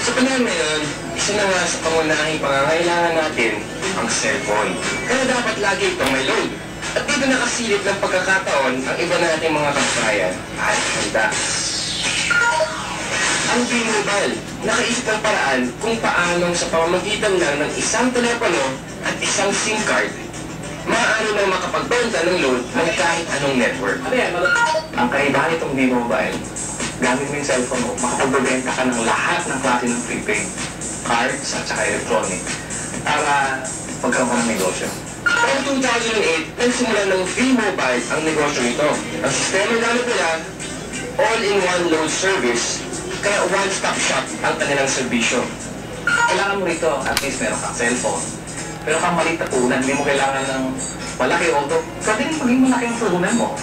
Sa panahon ngayon, isa na nga sa pangunahing pangangailangan natin ang cellphone. Kaya dapat lagi itong may load. At dito nakasilip ng pagkakataon ang iba nating mga kabayan at handa. Ang B-Mobile, nakaisip ng paraan kung paanong sa pamamagitan lang ng isang telepono at isang SIM card, maaari nang makapagbenta ng load ng kahit anong network. Ang kaibahan itong B-Mobile, gamit mo yung cellphone mo, makapagbenta ka ng lahat ng klase ng prepaid, cards at saka electronic para magkaroon ka ng negosyo. Noong 2008, nagsimula ng B-Mobile ang negosyo ito. Ang sistema gamit nila, all-in-one load service, kaya one-stop shop ang kanilang serbisyo. Kailangan mo rito, at least meron kang cellphone. Pero kang maliit na puhunan, hindi mo kailangan ng malaki auto. Pwede rin maging malaki ang puhunan mo.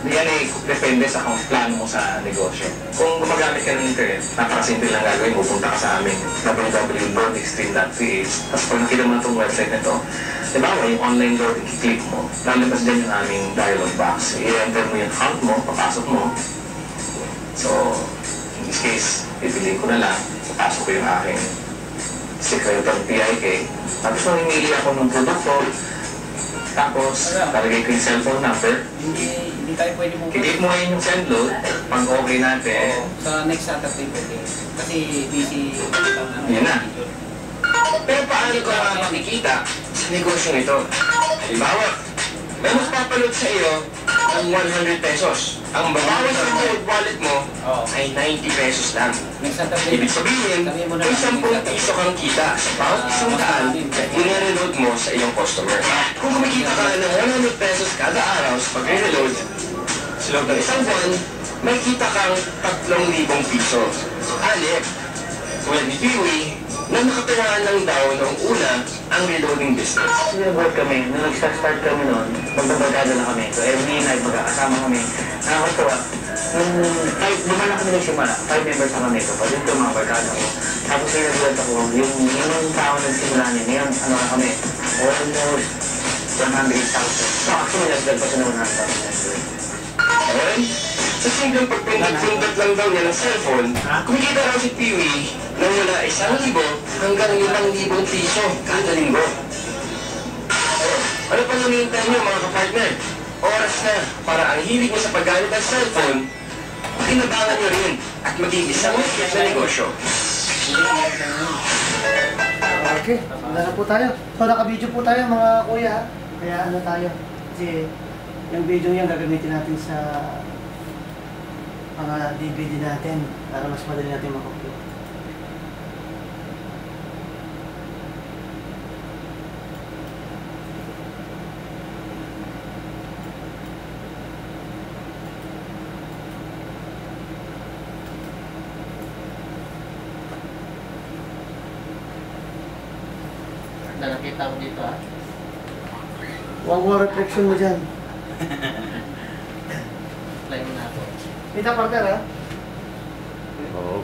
Yan ay depende sa plano mo sa negosyo. Kung gumagamit ka ng internet, napakasimple lang gagawin, pupunta ka sa aming www.boardextreme.ph. Tapos pag nakita mo na itong website na ito, diba yung online door, i-click mo, lalabas din yung aming dialog box. I-enter mo yung account mo, papasok mo. So, in this case, pipiliin ko na lang, papasok ko yung aking secretary PIK. Tapos mamimili ako ng produkto, tapos talagay ko yung cellphone number. Hindi tayo pwede mo. Click mo ngayon yung send load, pag okay natin. Sa next Saturday pwede. Kasi busy. Yan na. Pero paano ko makikita sa negosyo nito? Halimbawa, may mas papalot sa iyo ng 100 pesos. Ang babawas sa wallet mo ay 90 pesos lang. Ibig sabihin, may 10 piso kang kita sa bawat isang daan na i-reload mo sa iyong customer. Kung kumikita ka ng 100 pesos kada araw sa pag-reload, sa loob ng isang buwan, may kita kang 3,000 piso. Alip, tulad ni Piwi, na nakatawaan lang daw noong una ang reloading business. Sinabot kami, nung nag-start kami noon, magbabarkada na kami. So every night magkakasama kami. Nakakatawa. Nung 5 na kami nagsimula, 5 members na kami ito. Pwede ito mga barkada ko. Tapos sinagulat ako, yung tao nagsimula niya, ngayon ano na kami, almost 100,000. So actually nagdag pa siya ng 100,000. Alright? Sa simpleng pagpindot-pindot lang daw niya ng cellphone, kumikita raw si Piwi na mula 1,000 hanggang 5,000 piso kada linggo. Ano pa namihintay niyo mga kapartner? Oras na para ang hilig mo sa paggamit ng cellphone, kinabangan niyo rin at maging isang masiyas na negosyo. Okay, wala na po tayo. So naka-video po tayo mga kuya. Kaya ano tayo? Kasi yung video yan gagamitin natin sa mga DVD natin para mas madali natin makapit. Nakita mo dito Huwag mo reflection mo dyan. Play mo na ako. Kita partner ha? Oo.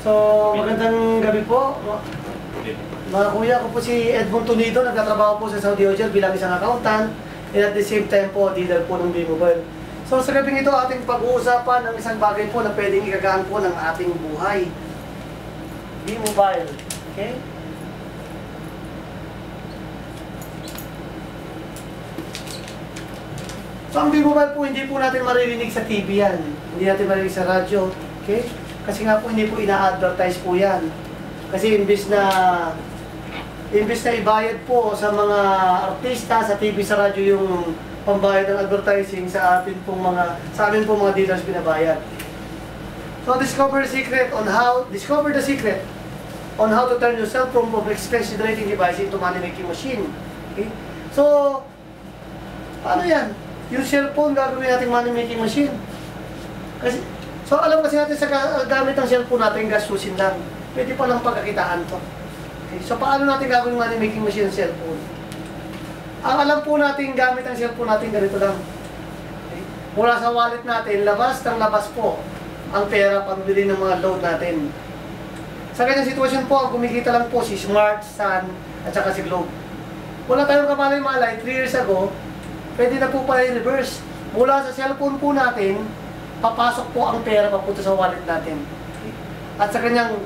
So magandang gabi po. Mga kuya, ako po si Edmond Tunido, nagtatrabaho po sa Saudi Oil bilang isang accountant and at the same time po, dealer po ng B-Mobile. So sa gabing ito, ating pag-uusapan ng isang bagay po na pwedeng ikagaan po ng ating buhay. B-Mobile. Okay? So ang B-Mobile po, hindi po natin maririnig sa TV yan. Hindi natin maririnig sa radyo. Okay? Kasi nga po, hindi po ina-advertise po yan. Kasi imbis na ibayad po sa mga artista, sa TV, sa radyo yung pambayad ng advertising sa amin pong mga dealers binabayad. So discover the secret on how to turn your cell phone from expense generating device into money making machine. Okay? So paano yan? Yung cellphone gagawin natin money making machine. Kasi alam kasi natin sa gamit ng cellphone natin gastusin lang. Pwede pa lang pagkakitaan to. Okay? So paano natin gagawin money making machine ng cellphone? Ang alam po natin gamit ang cellphone natin ganito lang. Okay? Mula sa wallet natin, labas ng labas po ang pera pambili ng mga load natin. Sa kanyang sitwasyon po, ang kumikita lang po si Smart, Sun, at saka si Globe. Wala tayong kamalay-malay, 3 years ago, pwede na po pala i-reverse. Mula sa cellphone po natin, papasok po ang pera papunta sa wallet natin. Okay? At sa kanyang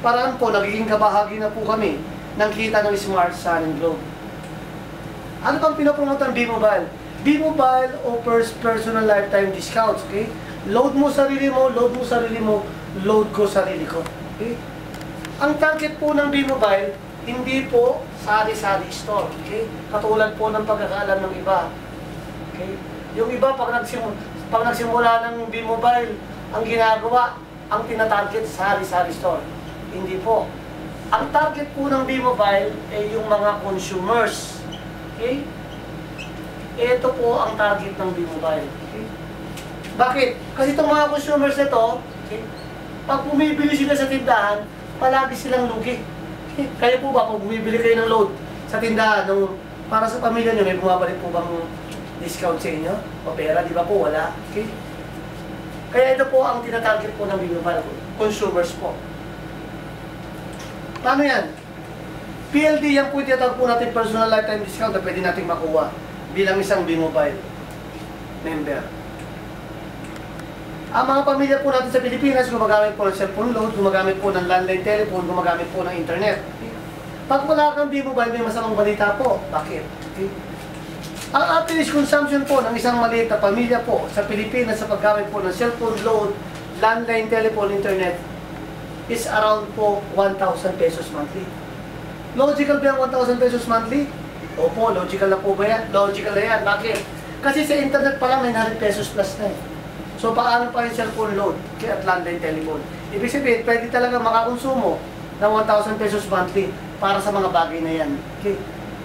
paraan po, nagiging kabahagi na po kami ng kita ng Smart Sun and Globe. Ano bang pinopromote ng B-Mobile? B-Mobile offers personal lifetime discounts, okay? Load mo sarili mo, load mo sarili mo, load ko sarili ko. Okay? Ang target po ng B-Mobile, hindi po sari-sari store, okay? Katulad po ng pagkakaalam ng iba. Okay? Yung iba, pag nagsimula ng B-Mobile, ang ginagawa, ang tinatarget sari-sari store. Hindi po. Ang target po ng B-Mobile ay yung mga consumers. Okay? Ito po ang target ng B-Mobile. Okay? Bakit? Kasi itong mga consumers nito, okay, pag bumibili sila sa tindahan, palagi silang lugi. Okay? Kaya po ba, pag bumibili kayo ng load sa tindahan, para sa pamilya nyo, may bumabalik po bang discount sa inyo? O pera, di ba po? Wala. Okay? Kaya ito po ang tinatarget po ng B-Mobile. Consumers po. Paano yan? PLD, yan po itinatawag po natin personal lifetime discount na pwede natin makuha bilang isang B-Mobile member. Ang mga pamilya po natin sa Pilipinas, gumagamit po ng cellphone load, gumagamit po ng landline telephone, gumagamit po ng internet. Pag wala kang B-Mobile, may masamang balita po. Bakit? Okay. Ang average consumption po ng isang maliit na pamilya po sa Pilipinas sa paggamit po ng cellphone load, landline telephone, internet is around po 1,000 pesos monthly. Logical ba ang 1,000 pesos monthly? Opo, logical na po ba yan? Logical na yan. Bakit? Kasi sa internet pa lang 900 pesos plus na eh. So paano pa yung cellphone load kaya at landline telephone? Ibig sabihin, pwede talaga makakonsumo ng 1,000 pesos monthly para sa mga bagay na yan. Okay.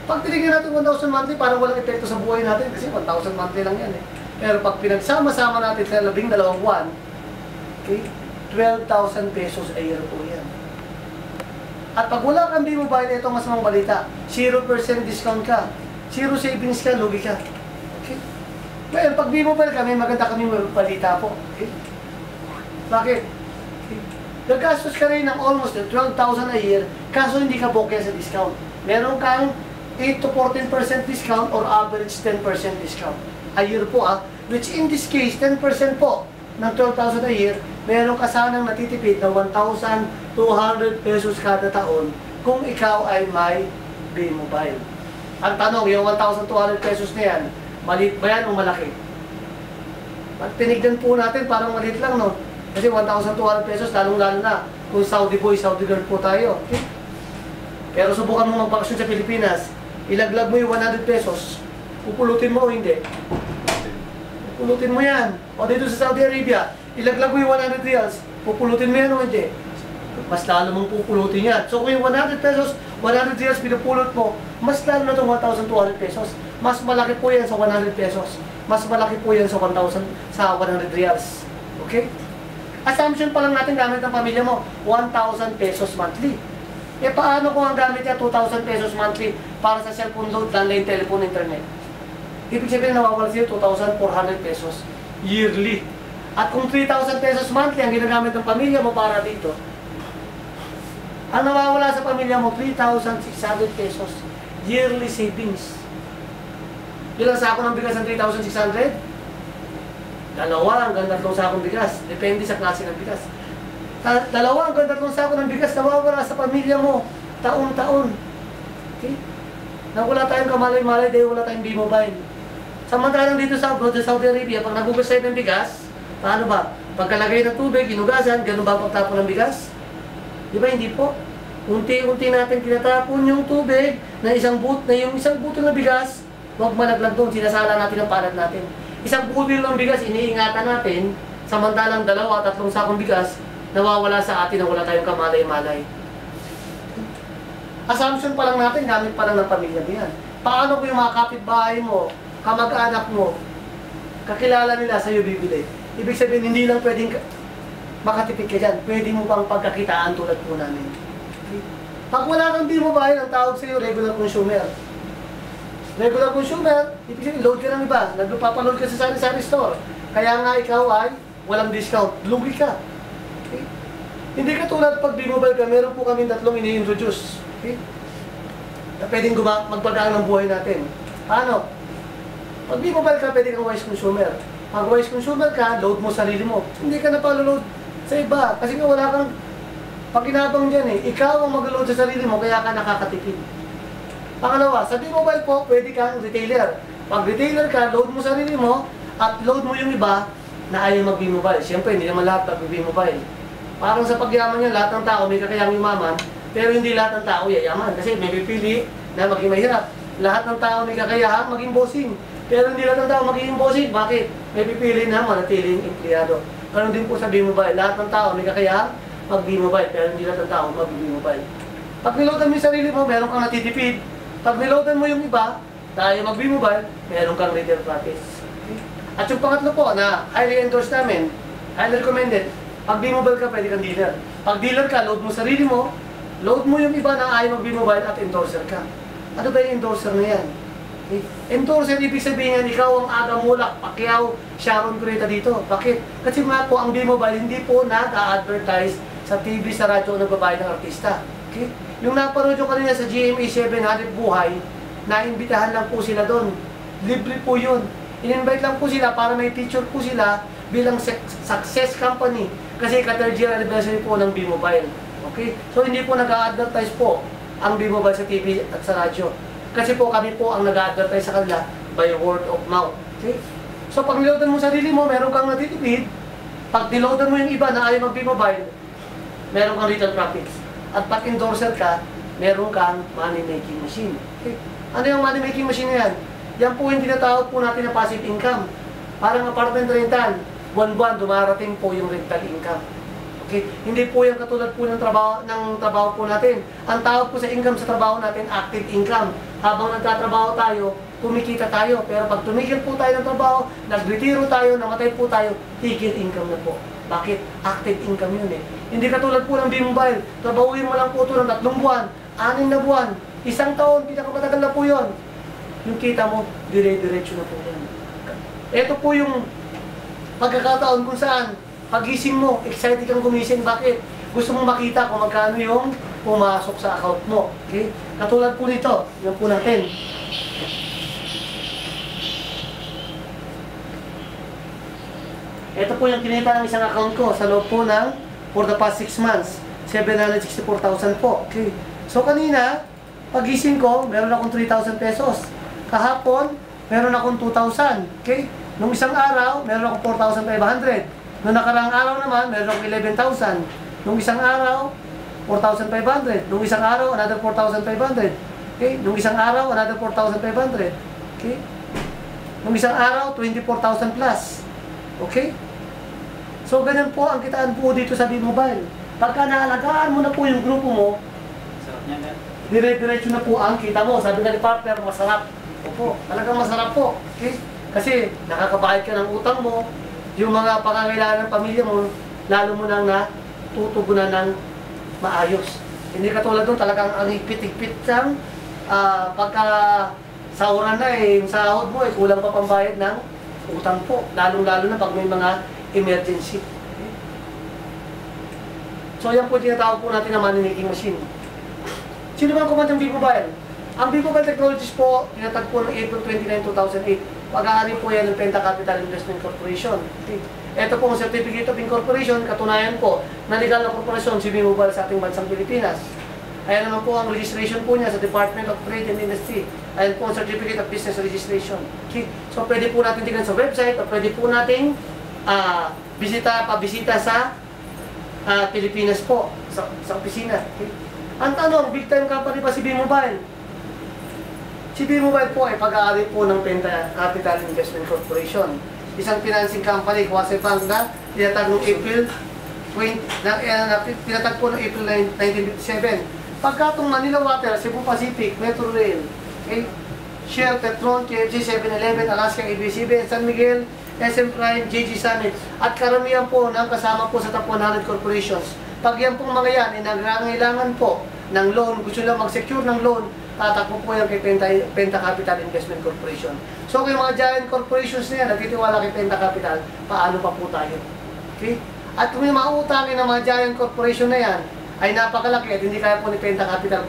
Pag tinignan natin 1,000 monthly, parang walang epekto sa buhay natin kasi 1,000 monthly lang yan eh. Pero pag pinagsama-sama natin sa 12 buwan, okay, 12,000 pesos a year po yan. At pag wala kang B-Mobile, ito ang masamang balita. 0% discount ka. 0 savings ka, lugi ka. Okay? Well, pag B-Mobile ka, may maganda kami balita po. Okay? Bakit? Okay. Nagastos ka rin ng almost 12,000 a year, kaso hindi ka bokeh sa discount. Meron kang 8 to 14% discount or average 10% discount a year po which in this case 10% po ng 12,000 a year, meron ka sanang natitipid na 1,200 pesos kada taon kung ikaw ay may B-Mobile. Ang tanong, yung 1,200 pesos na yan, maliit ba yan o malaki? Pag tinignan po natin, parang maliit lang, no? Kasi 1,200 pesos, lalong-lalo na kung Saudi boy, Saudi girl po tayo. Okay? Pero subukan mo magbakasyon sa Pilipinas, ilaglag mo yung 100 pesos, pupulutin mo o hindi? Pupulutin mo yan. O dito sa Saudi Arabia, ilaglag mo yung 100 reals, pupulutin mo yan o hindi? Mas lalo mong pupulutin yan. So kung yung 100 pesos, 100 reals pinupulot mo, mas lalo na itong 1,200 pesos. Mas malaki po yan sa 100 pesos. Mas malaki po yan sa 1,000, sa 100 reals. Okay? Assumption pa lang natin gamit ng pamilya mo, 1,000 pesos monthly. Eh paano kung ang gamit niya 2,000 pesos monthly para sa cellphone load, landline, telephone, internet? Ibig sabihin nawawala siya 2,400 pesos yearly. At kung 3,000 pesos monthly ang ginagamit ng pamilya mo para dito, ang nawawala sa pamilya mo 3,600 pesos yearly savings. Ilang sako ng bigas ng 3,600? Dalawa hanggang 3 sakong bigas. Depende sa klase ng bigas. Dalawa hanggang 3 sako ng bigas nawawala sa pamilya mo taon-taon. Okay? Na wala tayong kamalay-malay dahil wala tayong B-Mobile. Samantalang dito sa abroad, sa Saudi Arabia, pag nagugas tayo ng bigas, paano ba? Pagkalagay ng tubig, inugasan, ganun ba pagtapon ng bigas? Di ba hindi po? Unti-unti natin tinatapon yung tubig na yung isang buto ng bigas, huwag malaglag doon, sinasala natin ang palad natin. Isang butil ng bigas, iniingatan natin, samantalang 2 at 3 sakong bigas, nawawala sa atin na wala tayong kamalay-malay. Assumption pa lang natin, gamit pa lang ng pamilya mo yan. Paano kung yung mga kapitbahay mo, kamag-anak mo, kakilala nila sa'yo bibili? Ibig sabihin, hindi lang pwedeng makatipid ka dyan. Pwede mo pang pagkakitaan tulad po namin. Okay? Pag wala kang B-Mobile, ang tawag sa'yo regular consumer. Regular consumer, ibig sabihin, load ka ng iba. Nagpapaload ka sa sari-sari store. Kaya nga ikaw ay walang discount. Lugi ka. Okay? Hindi ka tulad pag B-Mobile ka, meron po kami 3 ini-introduce. Okay? Na pwedeng magpagaan ng buhay natin. Paano? Pag B-Mobile ka, pwede kang wise consumer. Pag wise consumer ka, load mo sarili mo. Hindi ka na pa-load sa iba. Kasi nga wala kang Pakinabang dyan eh, ikaw ang mag-load sa sarili mo, kaya ka nakakatipid. Pangalawa, sa B-Mobile po, pwede kang retailer. Pag retailer ka, load mo sarili mo, at load mo yung iba na ayaw mag-B-Mobile. Siyempre, hindi naman lahat mag-B-Mobile. Parang sa pagyaman niya, lahat ng tao may kakayang yumaman, pero hindi lahat ng tao yayaman. Kasi may pipili na maging mahirap. Lahat ng tao may kakayahan maging bossing. Pero hindi lahat ng tao magiging bossing. Bakit? May pipili na manatiling empleyado. Ganun din po sa B-Mobile. Lahat ng tao may kakayahan mag-B-Mobile, pero hindi lahat ng tao mag-B-Mobile. Pag niloadan mo yung sarili mo, meron kang natitipid. Pag niloadan mo yung iba, tayo mag-B-Mobile, meron kang retail profits. Okay? At yung pangatlo po na highly endorsed namin, highly recommended, pag B-Mobile ka, pwede kang dealer. Pag dealer ka, load mo sarili mo, load mo yung iba na ayaw mag-B-Mobile at endorser ka. Ano ba yung endorser na yan? Okay? Endorser, ibig sabihin yan, ikaw ang Aga Mulak, Pacquiao, Sharon Cuneta dito. Bakit? Kasi nga po, ang B-Mobile hindi po nag-a-advertise sa TV, sa radyo, o nagbabayad ng artista. Okay? Yung napanood yung kanina sa GMA 700 Buhay, naimbitahan lang po sila doon. Libre po yun. In-invite lang po sila para may picture po sila bilang success company. Kasi ka-third year anniversary po ng B-Mobile. Okay? So hindi po nag-a-advertise po ang B-Mobile sa TV at sa radyo. Kasi po kami po ang nag-a-advertise sa kanila by word of mouth. Okay? So pag niloadan mo sarili mo, meron kang natitipid. Pag niloadan mo yung iba na ayaw mag-B-Mobile, meron kang retail profits. At pag endorser ka, meron kang money-making machine. Okay? Ano yung money-making machine na yan? Yan po yung tinatawag po natin na passive income. Parang apartment rental, buwan-buwan dumarating po yung rental income. Okay? Hindi po yan katulad po ng trabaho po natin. Ang tawag po sa income sa trabaho natin, active income. Habang nagtatrabaho tayo, kumikita tayo. Pero pag tumigil po tayo ng trabaho, nagretiro tayo, namatay po tayo, tigil income na po. Bakit? Active income yun eh. Hindi katulad po ng B-Mobile. Trabahuin mo lang po ito ng 3 buwan, 6 na buwan, 1 taon, pinakamatagal na po yun. Yung kita mo, dire-diretso na po yan. Ito po yung pagkakataon kung saan pagising mo, excited kang gumising. Bakit? Gusto mong makita kung magkano yung pumasok sa account mo. Okay? Katulad po nito, yun po natin. Ito po yung kinita ng isang account ko sa loob po ng for the past 6 months. 764,000 po. Okay. So kanina, pagising ko, meron akong 3,000 pesos. Kahapon, meron akong 2,000. Okay? Nung isang araw, meron akong 4,500. Nung nakaraang araw naman, meron akong 11,000. Nung isang araw, 4,500. Nung isang araw, another 4,500. Okay? Nung isang araw, another 4,500. Okay? Nung isang araw, 24,000 plus. Okay? So, ganun po ang kitaan po dito sa B-Mobile. Pagka naalagaan mo na po yung grupo mo, Sarap niya gan. dire-diretso na po ang kita mo. Sabi nga ni partner, masarap. Opo, talagang masarap po. Okay? Kasi nakakabayad ka ng utang mo, yung mga pangangailangan ng pamilya mo, lalo mo nang natutugunan ng maayos. Hindi katulad doon, talagang ang higpit-higpit siyang pagka sahuran na yung sahod mo kulang pa pambayad ng utang po. Lalong-lalo na pag may mga emergency. Okay? So yan po tinatawag po natin na money-making machine. Sino ba ang kumand ng B-Mobile? Ang B-Mobile Technologies po, tinatag po ng April 29, 2008. Pag-aari po yan ng Penta Capital Investment Corporation. Okay. Ito po ang Certificate of Incorporation, katunayan po na legal na korporasyon si B-Mobile sa ating bansang Pilipinas. Ayan naman po ang registration po niya sa Department of Trade and Industry. Ayan po ang Certificate of Business Registration. Okay. So pwede po natin tingnan sa website o pwede po nating pabisita sa Pilipinas po, sa opisina. Okay. Ang tanong, big time company pa si B-Mobile? Si B-Mobile po ay pag-aari po ng Penta Capital Investment Corporation. Isang financing company, Kwase Bank na tinatag noong April 20, tinatag po noong April 1957. Pagkatong Manila Water, Cebu Pacific, Metro Rail, okay? Shell, Petron, KFC, 7-Eleven, Alaska, ABCBN, San Miguel, SM Prime, JG Summit, at karamihan po ng kasama po sa top 100 corporations. Pag yan pong mga yan ay nangangailangan po ng loan, gusto lang mag-secure ng loan, tatakbo po yan kay Penta Capital Investment Corporation. So kung yung mga giant corporations na yan, nagtitiwala kay Penta Capital, paano pa po tayo? Okay? At kung yung mautangin ng mga giant corporation na yan, ay napakalaki at hindi kaya po ni Penta Capital,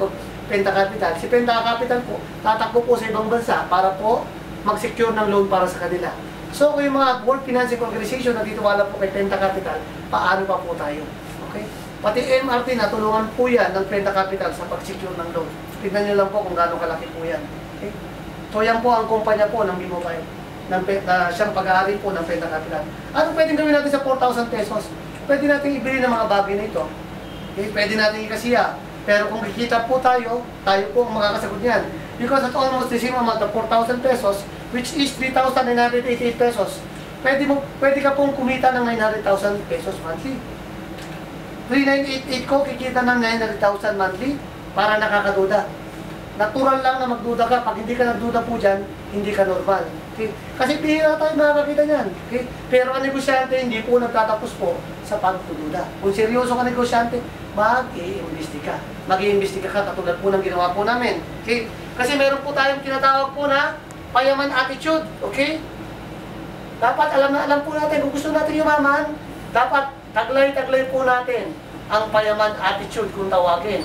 si Penta Capital po, tatakbo po sa ibang bansa para po mag-secure ng loan para sa kanila. So kung yung mga World Financing Organization nagtitiwala po kay Penta Capital, paano pa po tayo? Okay? Pati MRT, natulungan po yan ng Penta Capital sa pag-secure ng loan. Tignan nyo lang po kung gaano kalaki po yan. Okay? So yan po ang kumpanya po ng B-Mobile, na siyang pag-aari po ng Penta Capital. Ano pwedeng gawin natin sa 4,000 pesos? Pwede natin ibili ng mga bagay na ito. Okay? Pwede natin ikasiya. Pero kung kikita po tayo po ang makakasagot niyan. Because at almost the same amount of 4,000 pesos, which is 3,988 pesos, pwede ka pong kumita ng 900,000 pesos monthly. 3,988 ko, kikita ng 900,000 monthly para nakakaduda. Natural lang na magduda ka. Pag hindi ka nagduda po dyan, hindi ka normal. Okay? Kasi bihira tayo makakakita niyan. Okay? Pero ang negosyante, hindi po nagtatapos po sa pagdududa. Kung seryoso ka negosyante, mag-iimbestiga. Mag-iimbestiga ka katulad po ng ginawa po namin. Okay? Kasi meron po tayong tinatawag po na payaman attitude. Okay? Dapat alam na alam po natin kung gusto natin yumaman, dapat taglay-taglay po natin ang payaman attitude kung tawagin.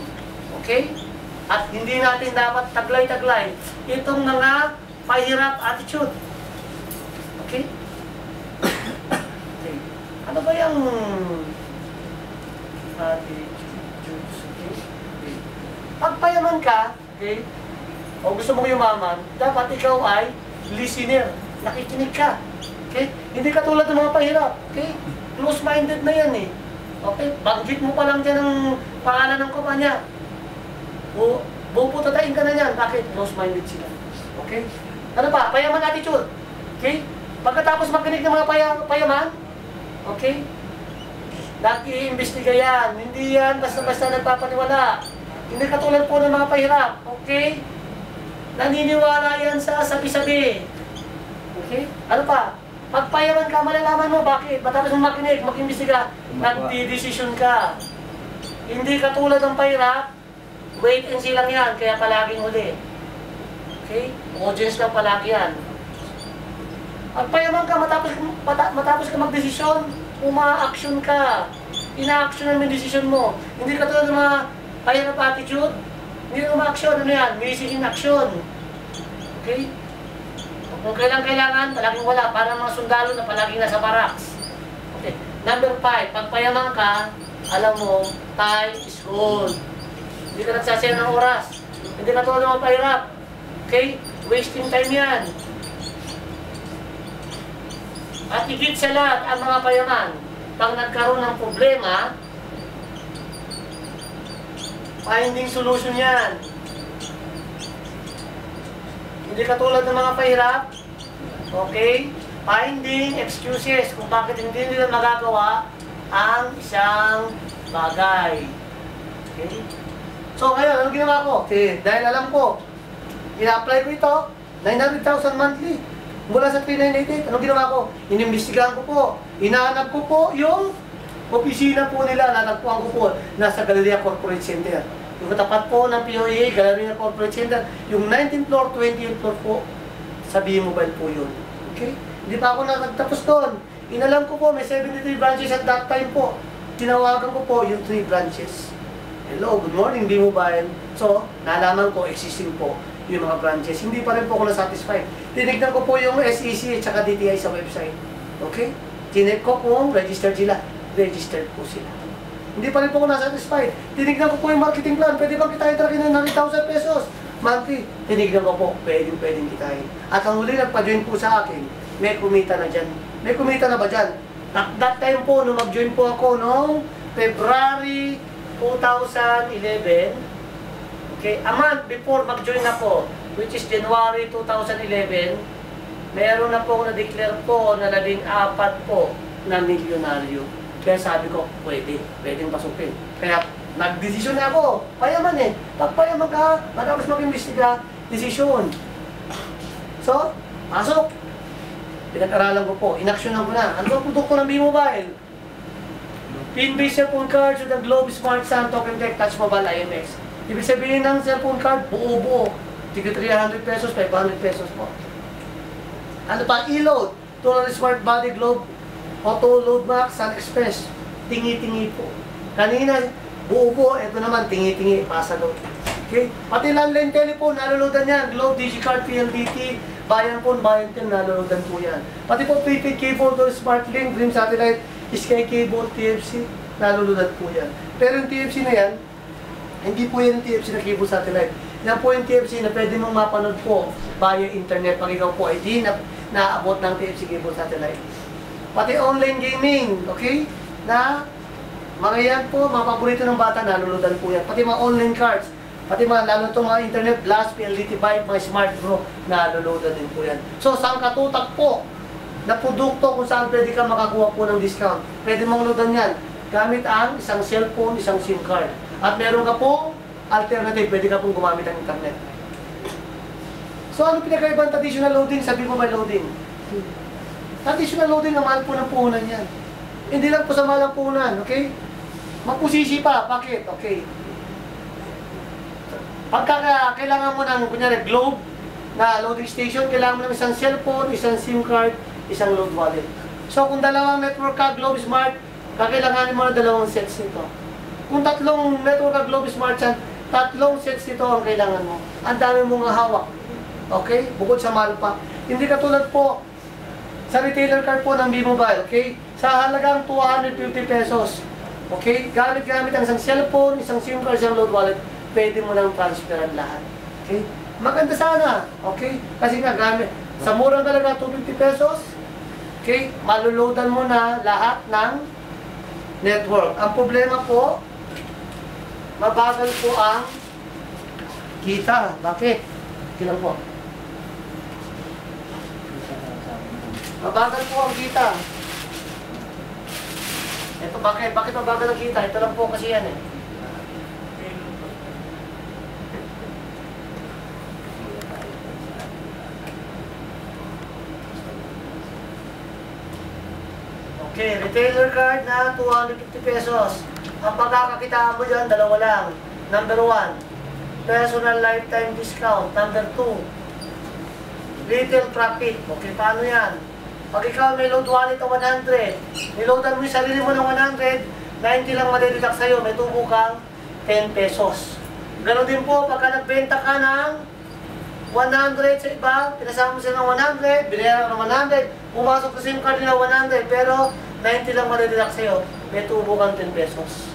Okay? At hindi natin dapat taglay-taglay itong mga pahirap attitude. Okay? Okay. Ano ba yung attitudes? Okay? Pag payaman ka, okay, o gusto mong yumaman, dapat ikaw ay listener. Nakikinig ka. Okay? Hindi ka tulad ng mga pahirap. Okay? Close-minded na yan eh. Okay? Banggit mo pa lang dyan ang pangalan ng kumpanya. Buputatain ka na yan. Bakit? Close-minded sila. Okay? Ano pa? Payaman attitude. Okay? Pagkatapos makinig ng mga payaman, okay? Nag-iimbestiga yan. Hindi yan basta-basta nagpapaniwala. Hindi katulad po ng mga pahirap. Okay? Naniniwala yan sa sabi-sabi. Okay? Ano pa? Pagpayaman ka, malalaman mo bakit. Matapos mong makinig, mag-imbestiga, nagdi-decision ka. Hindi katulad ng pahirap, wait and see lang yan, kaya palaging huli. Okay? Audience lang palagi yan. Pagpayaman ka, matapos ka mag-desisyon, uma-action ka. Ina-action ang desisyon mo. Hindi katulad ng mga pahirap attitude, hindi na uma-action. Ano yan? Missing in action. Okay? Kung kailan kailangan, palaging wala. Para mga sundalo na palaging nasa barracks. Okay. Number 5, pag payaman ka, alam mo, time is gold. Hindi ka nagsasayang ng oras. Hindi ka tulad ng mga pahirap. Okay? Wasting time yan. At higit sa lahat, ang mga payaman, pag nagkaroon ng problema, finding solution yan. Hindi katulad ng mga pahirap, okay? Finding excuses kung bakit hindi nila magagawa ang isang bagay. Okay? So ngayon, ano ginawa ko? Okay, dahil alam ko, ina-apply ko ito, 900,000 monthly. Mula sa 3,988, ano ginawa ko? Inimbestigahan ko po. Inahanap ko po yung opisina po nila, nanagpuan ko po, nasa Galleria Corporate Center. Yung katapat po ng POA, Galleria Corporate Center, yung 19th floor, 28th floor po, sa B-Mobile po yun. Okay? Hindi pa ako nagtapos doon. Inalam ko po, may 73 branches at that time po. Tinawagan ko po yung 3 branches. Hello, good morning B-Mobile. So, nalaman ko, existing po yung mga branches. Hindi pa rin po ako na-satisfied. Tinignan ko po yung SEC at saka DTI sa website. Okay? Tinig ko kung registered sila. Registered po sila. Hindi pa rin po ako na-satisfied. Tinignan ko po yung marketing plan. Pwede bang kitain talaga ng 900,000 pesos monthly? Tinignan ko po, pwedeng kitain. At ang huli nagpa-join po sa akin, may kumita na dyan. May kumita na ba dyan? At that time po, nung mag-join po ako noong February 2011, okay, a month before mag-join ako, which is January 2011, meron na po ako na-declare po na 14 po na milyonaryo. Kaya sabi ko, pwedeng pasukin. Kaya nagdesisyon na ako. Payaman eh. Pag payaman ka, matapos mag-imbestiga, desisyon. So, pasok. Pinag-aralan ko po. Inaksyonan ko na. Ano ang produkto ng B-Mobile? Pin-based cellphone cards with the Globe Smart Sun Token Tech Touch Mobile IMX. Ibig sabihin ng cellphone card, buo-buo. Tigil 300 pesos, 500 pesos po. Ano pa? E-load. Total Smart Body Globe Auto Load Max, Sun Express. Tingi-tingi po. Kanina, buo-buo. Ito naman, tingi-tingi. Pasa load. Okay? Pati landline telephone, naloloadan yan. Globe, DigiCard, PLDT, Bayan Phone, Bayan Tel, naloloadan po yan. Pati po prepaid cable, Smart Link, Dream Satellite, Sky Cable, TFC. naluludan po yan. Pero yung TFC na yan, hindi po yan yung TFC na cable satellite. Yan po yung TFC na pwede mong mapanood po via internet pag ikaw po ay di na naabot ng TFC cable satellite. Pati online gaming, okay? Na mga yan po, mga paborito ng bata, naluludan po yan. Pati mga online cards, pati mga lalo itong mga internet, blast, PLDT Vibe, mga smart bro, naluludan din po yan. So, saan katutak po na produkto kung saan pwede ka makakuha po ng discount? Pwede mong loadan yan gamit ang isang cellphone, isang SIM card. At meron ka pong alternative, pwede ka pong gumamit ng internet. So, ano pinagkaibang traditional loading? Sabi mo may loading. Traditional loading, ang mahal po ng puhunan yan. Hindi lang po sa mahal ng puhunan, okay? Mapusisi pa, bakit? Okay. Pagka kailangan mo ng, kunyari, globe na loading station, kailangan mo ng isang cellphone, isang SIM card, isang load wallet. So, kung dalawang network ka, Globe Smart, kakailanganin mo na dalawang sets nito. Kung tatlong network ka, Globe Smart yan, tatlong sets nito ang kailangan mo. Ang dami mong hawak. Okay? Bukod sa mahal pa. Hindi katulad po sa retailer card po ng B-Mobile, okay? Sa halagang 250 pesos. Okay? Gamit-gamit ang isang cellphone, isang SIM card, isang load wallet, pwede mo nang transferan lahat. Okay? Maganda sana. Okay? Kasi nga gamit. Sa murang talaga, 250 pesos. Okay? Maluludan mo na lahat ng network. Ang problema po, mabagal po ang kita. Bakit? Kailan po? Mabagal po ang kita. Ito bakit? Bakit mabagal ang kita? Ito lang po kasi yan eh. Okay, retailer card na 250 pesos. Ang pagkakakitaan mo dyan, dalawa lang. Number 1, personal lifetime discount. Number 2, little profit. Okay, paano yan? Pag ikaw may load wallet na 100, niloadan mo yung sarili mo ng 100, 90 lang madideduct sa'yo, may tubo kang 10 pesos. Ganon din po, pagka nagbenta ka ng 100 sa iba, pinasama mo sila ng 100, binayaran ng 100, pumasok sa SIM card nila 100, pero 90 lang madideduct sa'yo, may tubo kang 10 pesos.